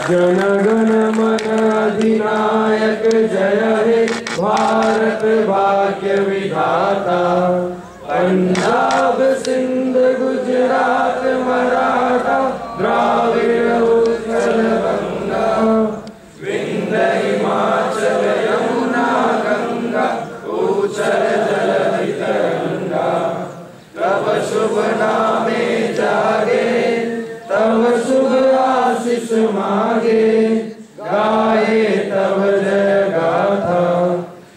जन गण मन अधिनायक जय हे भारत भाग्य विधाता। पंजाब सिंध गुजरात मराठा द्राविड़ उत्कल गंगा, विंध्य हिमाचल यमुना गंगा, उच्चल जलधि तरंगा। तब शुभ नामे जागे, तब शुभ आशीष मांगे, गाए तब जय गाथा।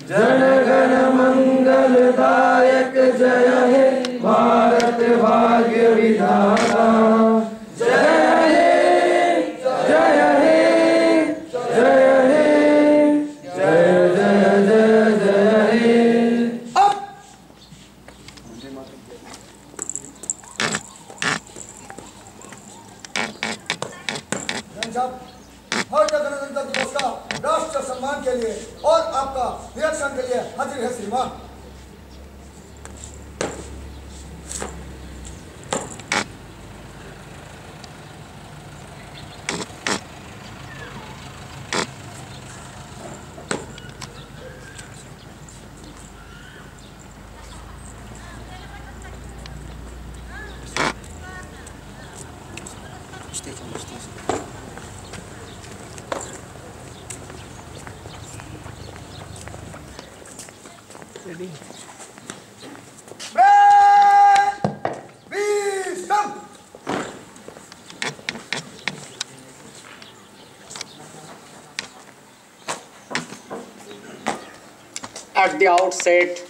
जन गण मंगलदायक जय हे भारत भाग्य विधाता। जय हे जय हे जय हे जय जय जय जय हे। भारतीय गणतंत्र दिवस का राष्ट्र सम्मान के लिए और आपका रिएक्शन के लिए हाजिर है श्रीमान। At the outset,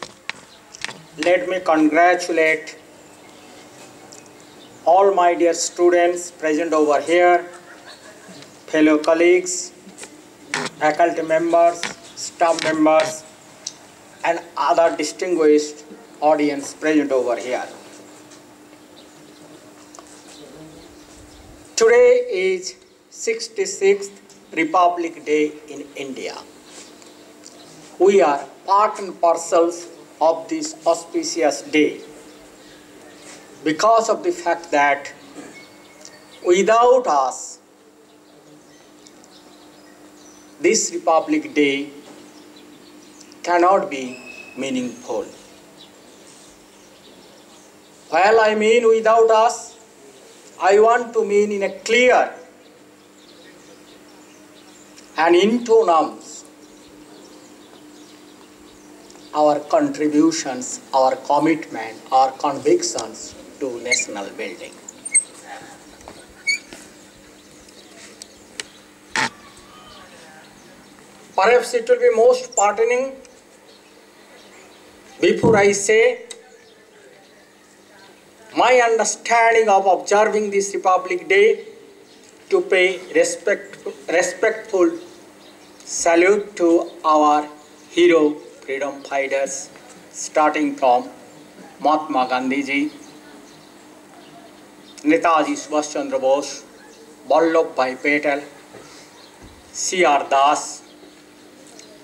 let me congratulate all my dear students present over here, fellow colleagues, faculty members, staff members, and other distinguished audience present over here. Today is 66th Republic Day in India. We are part and parcels of this auspicious day because of the fact that without us, this Republic Day cannot be meaningful. While I mean without us, I want to mean in a clear and in terms our contributions, our commitment, our convictions to national building. Perhaps it will be most pertinent before I say my understanding of observing this Republic Day to pay respectful salute to our hero freedom fighters, starting from Mahatma Gandhi ji, Netaji Subhash Chandra Bose, Vallabhbhai Patel, C.R. Das,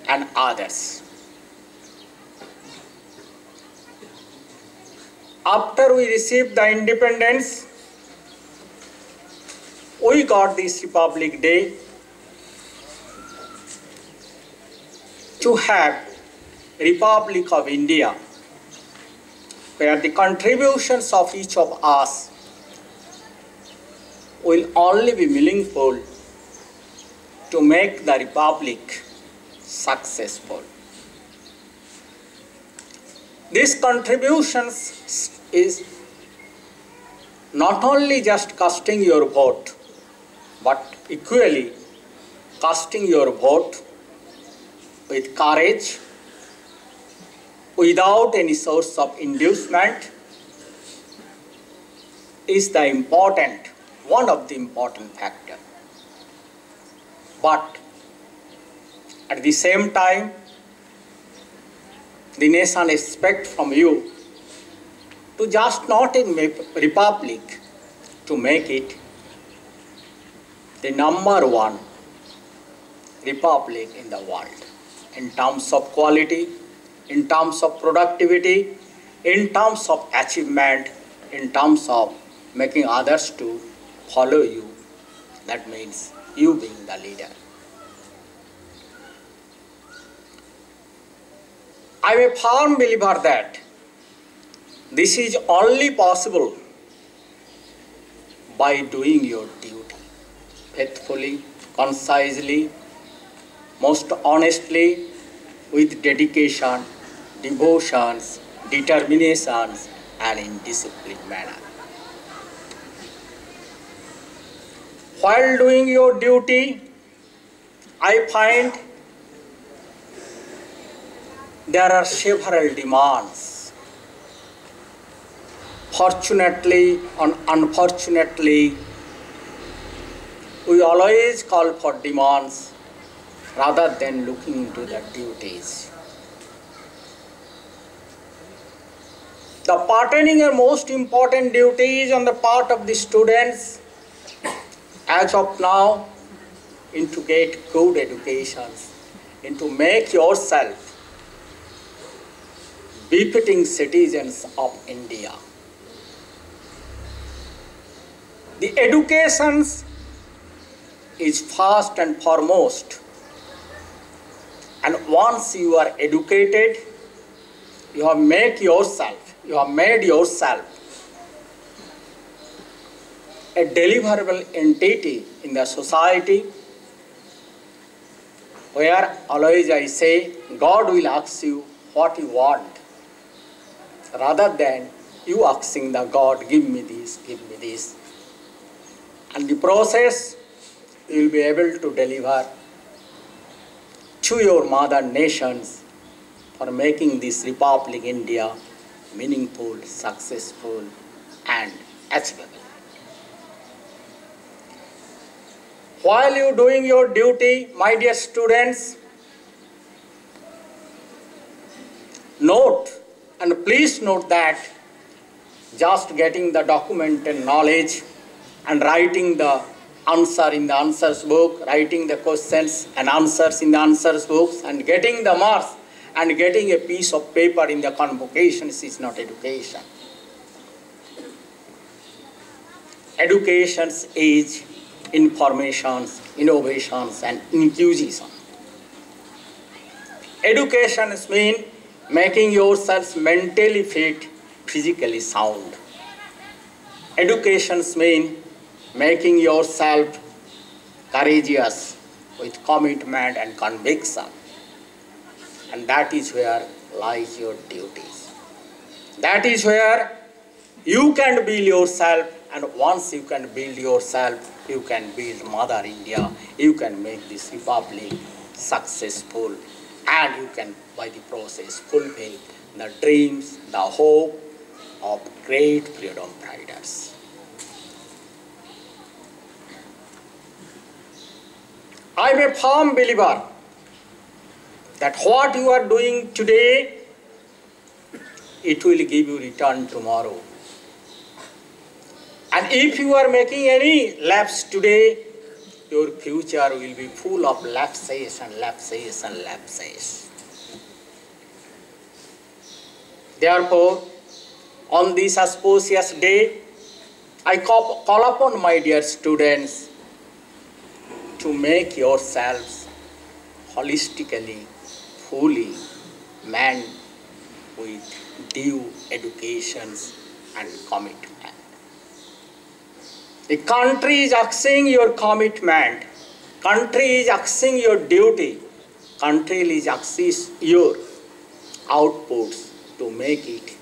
and others. After we received the independence, we got this Republic Day to have Republic of India, where the contributions of each of us will only be meaningful to make the Republic successful. This contributions is not only just casting your vote, but equally casting your vote with courage, without any source of inducement, is one of the important factors. But at the same time, the nation expects from you to just not in Republic, to make it the #1 Republic in the world, in terms of quality, in terms of productivity, in terms of achievement, in terms of making others to follow you. That means you being the leader. I am a firm believer that this is only possible by doing your duty faithfully, concisely, most honestly, with dedication, devotions, determinations, and in disciplined manner. While doing your duty, I find there are several demands. Fortunately and unfortunately, we always call for demands rather than looking into the duties. The pertaining and most important duties on the part of the students as of now is to get good educations, and to make yourself befitting citizens of India. The education is first and foremost, and once you are educated, you have made yourself a deliverable entity in the society, where always I say God will ask you what you want, rather than you asking the God, give me this, give me this. And the process you will be able to deliver to your mother nations for making this Republic India meaningful, successful, and achievable. While you are doing your duty, my dear students, note, and please note that just getting the document and knowledge and writing the answer in the answers book, writing the questions and answers in the answers books, and getting the marks and getting a piece of paper in the convocations is not education. Education is informations, innovations, and inclusion. Education means making yourself mentally fit, physically sound. Education means making yourself courageous with commitment and conviction. And that is where lies your duties. That is where you can build yourself, and once you can build yourself, you can build Mother India, you can make this Republic successful, and you can, by the process, fulfill the dreams, the hope of great freedom fighters. I am a firm believer that what you are doing today, it will give you return tomorrow. And if you are making any lapse today, your future will be full of lapses and lapses and lapses. Therefore, on this auspicious day, I call upon my dear students to make yourselves holistically, fully man with due educations and commitment. The country is asking your commitment, country is asking your duty, country is asking your outputs to make it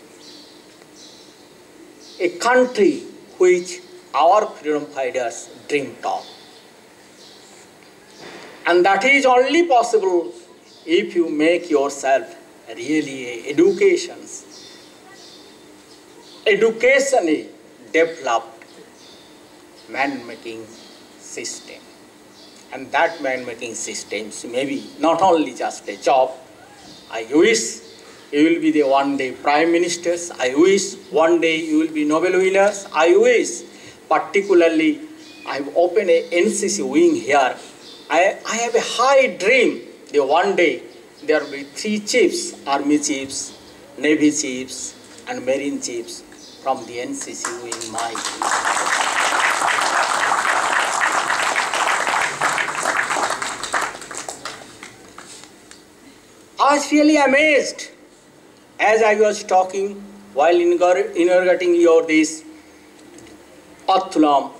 a country which our freedom fighters dreamed of. And that is only possible if you make yourself really educationally developed man-making system. And that man-making systems may be not only just a job. I wish you will be the one day prime ministers. I wish one day you will be Nobel winners. I wish particularly I have opened a NCC wing here. I have a high dream that one day there will be 3 chiefs, army chiefs, navy chiefs, and marine chiefs from the NCC wing my was really amazed as I was talking while inaugurating your this Athulam,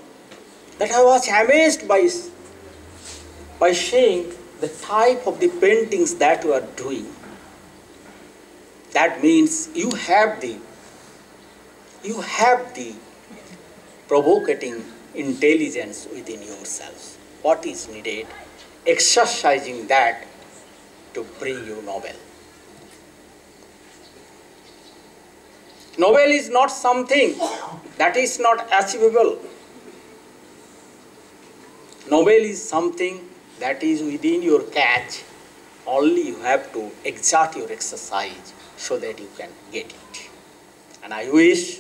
that I was amazed by seeing the type of the paintings that you are doing. That means you have the provocating intelligence within yourselves. What is needed? Exercising that to bring you Nobel. Nobel is not something that is not achievable. Nobel is something that is within your catch. Only you have to exert your exercise so that you can get it. And I wish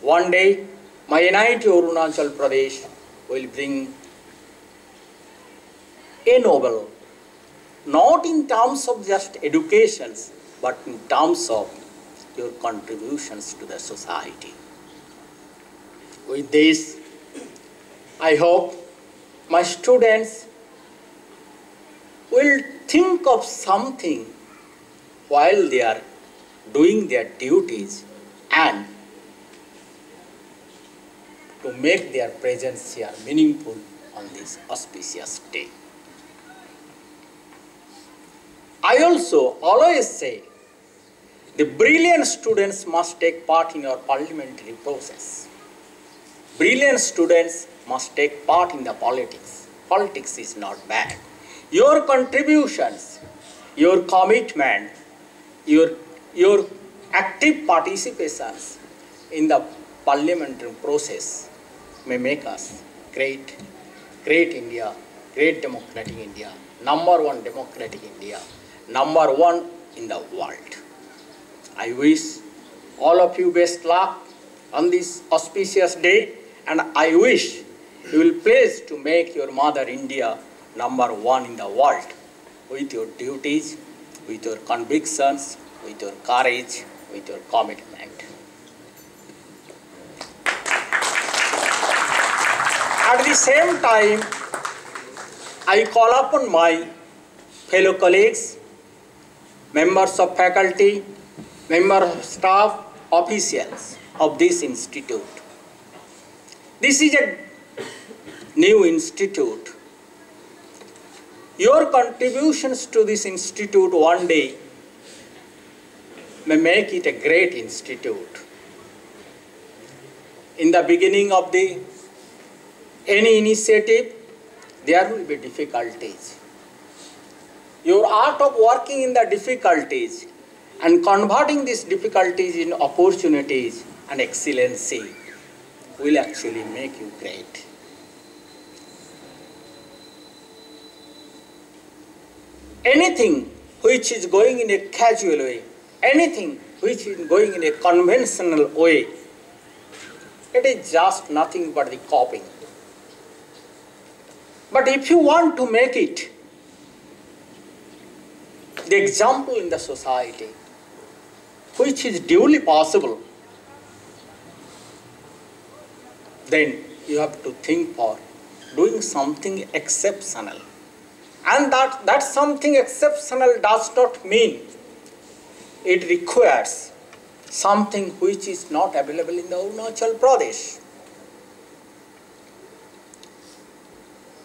one day my NIT Arunachal Pradesh will bring a Nobel, not in terms of just educations, but in terms of your contributions to the society. With this, I hope my students will think of something while they are doing their duties and to make their presence here meaningful on this auspicious day. I also always say the brilliant students must take part in our parliamentary process. Brilliant students must take part in the politics. Politics is not bad. Your contributions, your commitment, your active participations in the parliamentary process may make us great India, great democratic India, #1 democratic India, #1 in the world. I wish all of you best luck on this auspicious day, and I wish you will please to make your mother India #1 in the world with your duties, with your convictions, with your courage, with your commitment. At the same time, I call upon my fellow colleagues, members of faculty, members of staff, officials of this institute. This is a new institute. Your contributions to this institute one day may make it a great institute. In the beginning of any initiative, there will be difficulties. Your art of working in the difficulties and converting these difficulties in opportunities and excellency will actually make you great. Anything which is going in a casual way, anything which is going in a conventional way, it is just nothing but the copying. But if you want to make it the example in the society, which is duly possible, then you have to think for doing something exceptional. And that something exceptional does not mean it requires something which is not available in the Arunachal Pradesh.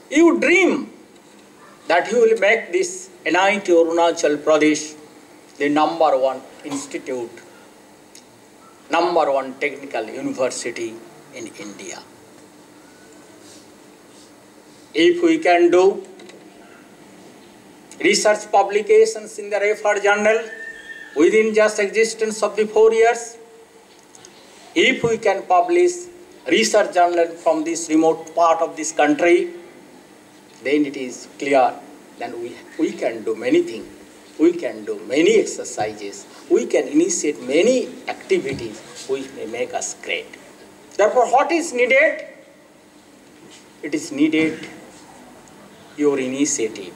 You dream that you will make this NIT Arunachal Pradesh the #1 institute, #1 technical university in India. If we can do research publications in the referred journal within just existence of the 4 years, if we can publish research journal from this remote part of this country, then it is clear that we can do many things. We can do many exercises. We can initiate many activities which may make us great. Therefore, what is needed? It is needed your initiative,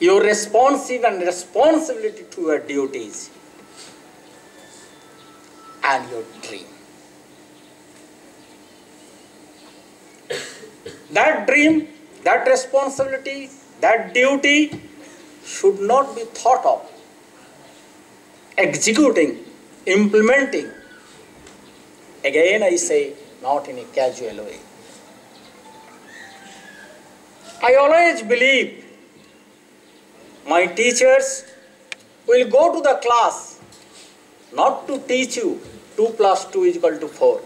your responsive and responsibility to your duties, and your dream. That dream, that responsibility, that duty should not be thought of executing, implementing. Again I say, not in a casual way. I always believe my teachers will go to the class not to teach you 2 plus 2 is equal to 4,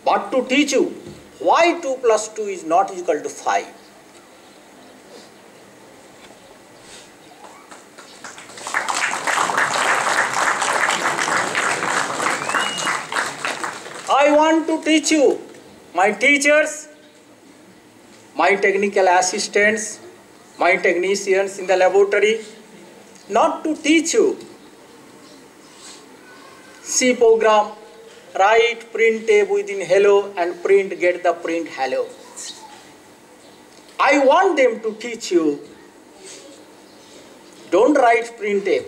but to teach you why 2 plus 2 is not equal to 5. I want to teach you, my teachers, my technical assistants, my technicians in the laboratory, not to teach you C program, write printf within hello and print get the print hello. I want them to teach you, don't write printf,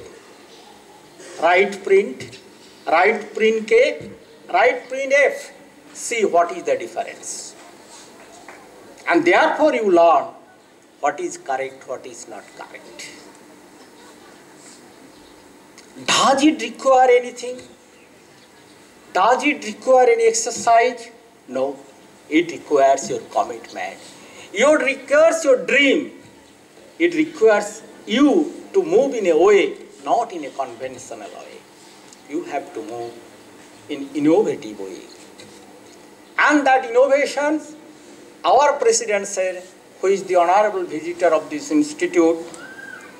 write print k, write printf, see what is the difference. And therefore you learn what is correct, what is not correct. Does it require anything? Does it require any exercise? No. It requires your commitment. It requires your dream. It requires you to move in a way, not in a conventional way. You have to move in innovative way. And that innovations, our president said, who is the honorable visitor of this institute,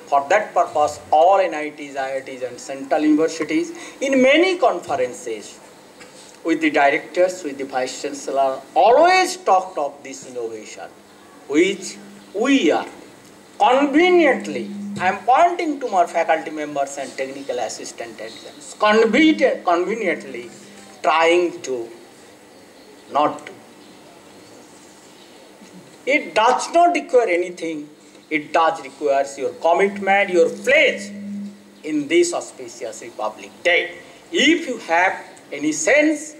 for that purpose, all NITs, IITs and central universities, in many conferences, with the directors, with the vice chancellor, always talked of this innovation, which we are conveniently, I am pointing to my faculty members and technical assistants, conveniently trying to not do. It does not require anything. It does require your commitment, your pledge in this auspicious Republic Day. If you have any sense,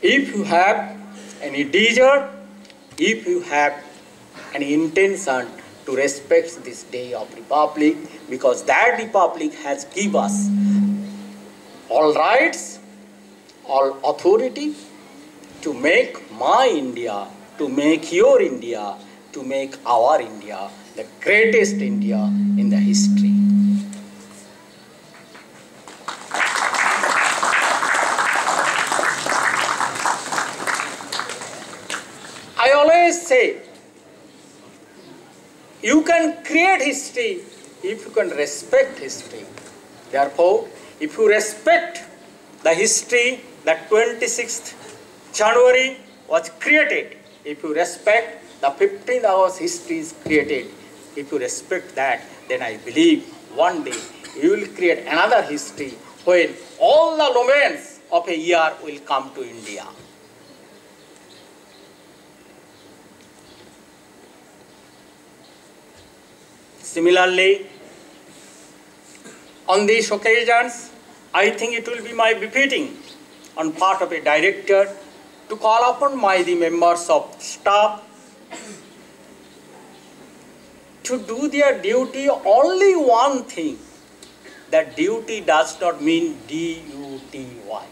if you have any desire, if you have any intention to respect this day of Republic, because that Republic has given us all rights, all authority to make my India, to make your India, to make our India the greatest India in the history. I always say, you can create history if you can respect history. Therefore, if you respect the history that 26th January was created, if you respect the 15th August history is created, if you respect that, then I believe one day you will create another history when all the romance of a year will come to India. Similarly, on these occasions, I think it will be my befitting on part of a director to call upon the members of staff to do their duty. Only one thing, that duty does not mean D-U-T-Y.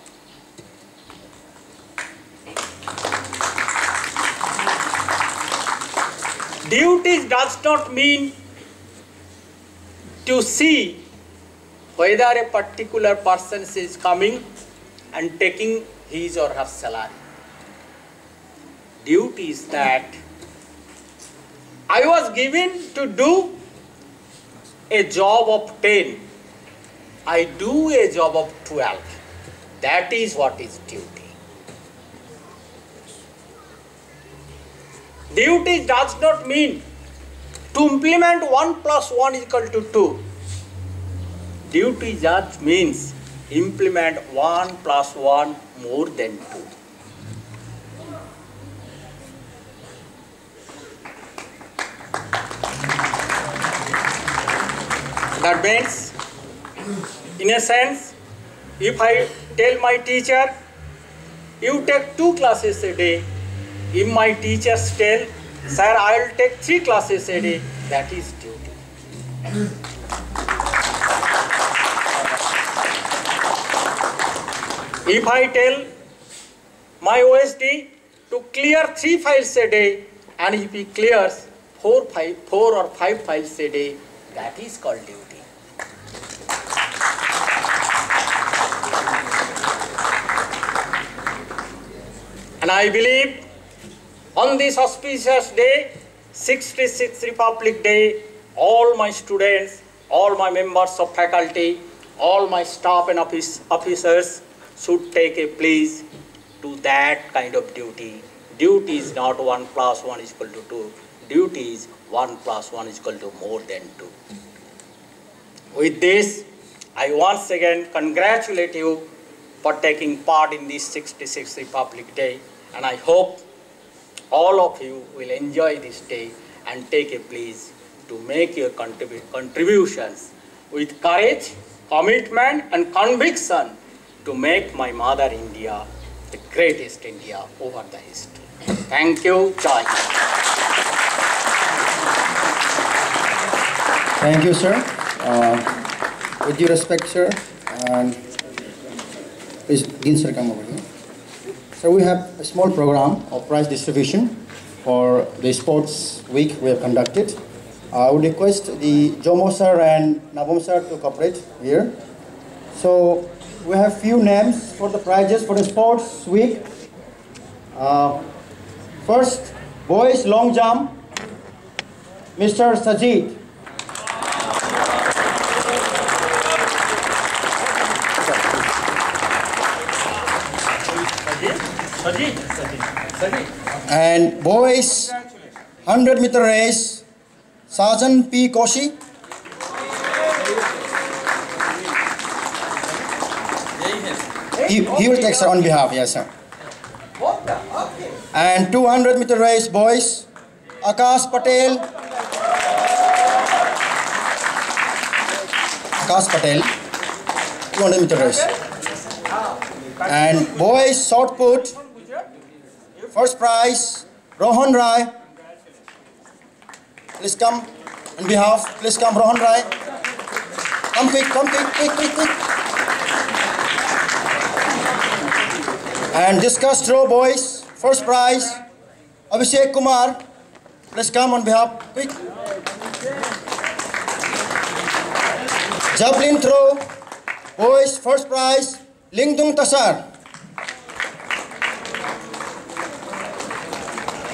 Duty does not mean to see whether a particular person is coming and taking his or her salary. Duty is that I was given to do a job of 10. I do a job of 12. That is what is duty. Duty does not mean to implement 1 plus 1 is equal to 2. Duty just means implement 1 plus 1 more than 2. That means, in a sense, if I tell my teacher, you take 2 classes a day, if my teachers tell, sir, I will take 3 classes a day, that is duty. If I tell my OSD to clear 3 files a day, and if he clears 4 or 5 files a day, that is called duty. And I believe on this auspicious day, 66th Republic Day, all my students, all my members of faculty, all my staff and officers should take a pledge to that kind of duty. Duty is not 1 + 1 = 2. Duty is 1 + 1 = more than 2. With this, I once again congratulate you for taking part in this 66th Republic Day, and I hope all of you will enjoy this day and take a pledge to make your contributions with courage, commitment and conviction to make my mother India the greatest India over the history. Thank you. Jai. Thank you, sir. With due respect, sir, and please, Dean sir, come over here. So we have a small program of prize distribution for the sports week we have conducted. I would request the Jomo sir and Nabom sir to cooperate here. So we have few names for the prizes for the sports week. First, boys long jump, Mr. Sajid. And boys 100-meter race, Sajan P. Koshi. He will take sir on behalf, yes sir. And 200-meter race, boys, Akash Patel. Akash Patel, 200-meter race. And boys shot put, first prize, Rohan Rai. Please come on behalf. Please come, Rohan Rai. Come quick, quick. And discus throw, boys, first prize, Abhishek Kumar. Please come on behalf, quick. Javelin throw, boys, first prize, Lingdung Tasar.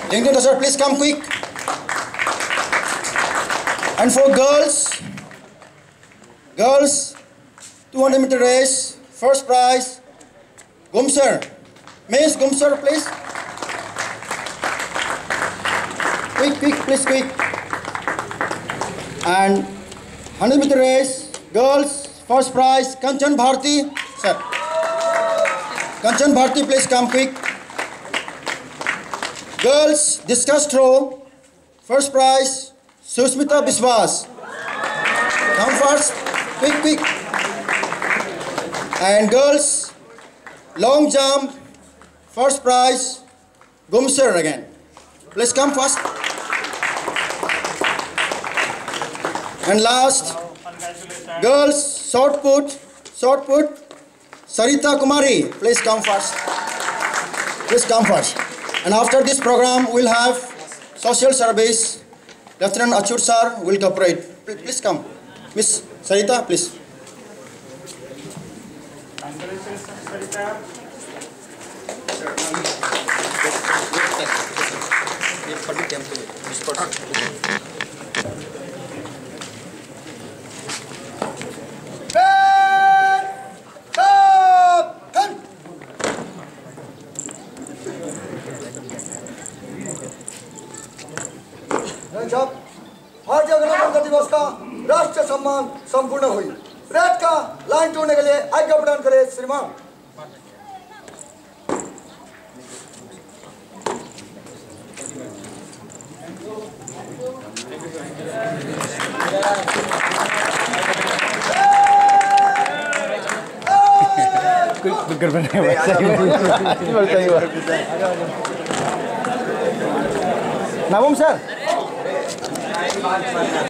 Lingdung Tasar, please come quick. And for girls, 200-meter race, first prize, Gumsar. Miss Gumsar, please. Quick, please, quick. And 100-meter race, girls, first prize, Kanchan Bharti. Sir. Kanchan Bharti, please come quick. Girls, discus throw, first prize, Susmita Biswas. Come first, quick. And girls, long jump, first prize, Gumsar again. Please come first. And last, girls, short put, Sarita Kumari. Please come first. And after this program, we'll have social service. Lieutenant Achur sir will cooperate. Please come. Miss Sarita, please. भारतीय गणतंत्र दिवस का राष्ट्रीय सम्मान संपूर्ण हुई। Parade का line तोड़ने के लिए आज्ञा प्रदान करें श्रीमान। Nabom sir.